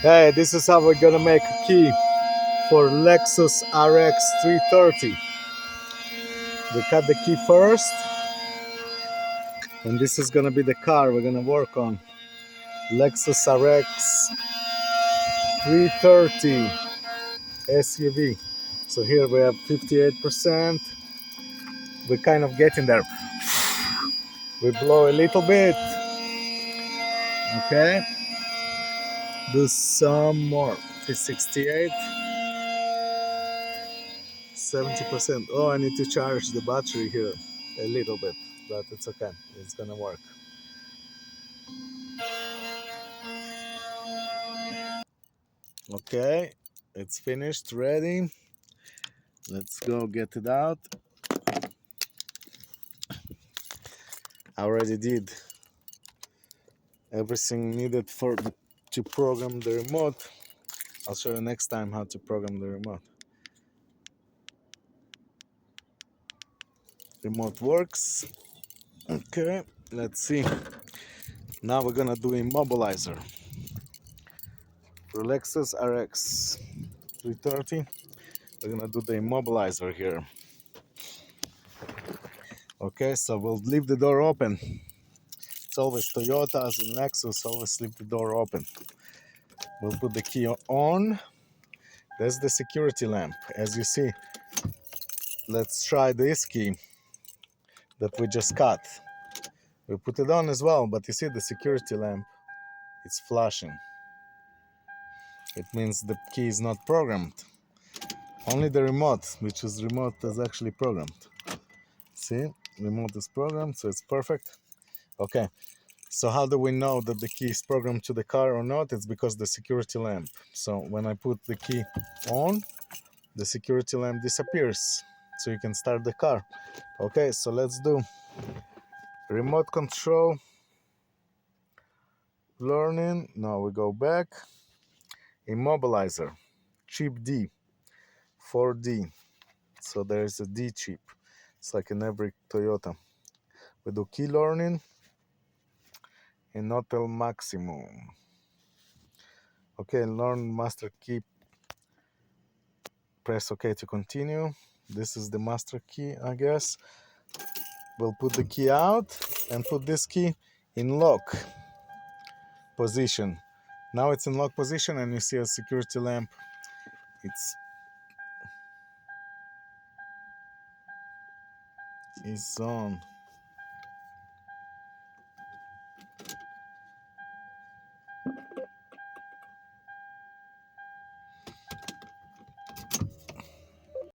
Hey, this is how we're gonna make a key for Lexus RX 330. We cut the key first, and this is gonna be the car we're gonna work on. Lexus RX 330 SUV. So here we have 58%. We're kind of getting there. We blow a little bit. Okay. Do some more. 68. 70%. Oh, I need to charge the battery here a little bit, but it's okay. It's gonna work. Okay, it's finished, ready. Let's go get it out. I already did everything needed to program the remote. I'll show you next time how to program the remote. Remote works. Okay, let's see. Now we're gonna do immobilizer for Lexus RX 330. We're gonna do the immobilizer here. Okay, so we'll leave the door open. It's always Toyotas and Lexus, always leave the door open. We'll put the key on. There's the security lamp. As you see, let's try this key that we just cut. We put it on as well, but you see the security lamp, it's flashing. It means the key is not programmed. Only the remote, which is remote, is actually programmed. See, remote is programmed, so it's perfect. Okay, so how do we know that the key is programmed to the car or not? It's because the security lamp. So when I put the key on, the security lamp disappears, so you can start the car. Okay, so let's do remote control, learning. Now we go back. Immobilizer, chip D, 4D. So there is a D chip. It's like in every Toyota. We do key learning in Hotel Maximum. Okay, learn master key. Press OK to continue. This is the master key, I guess. We'll put the key out and put this key in lock position. Now it's in lock position and you see a security lamp. It's on.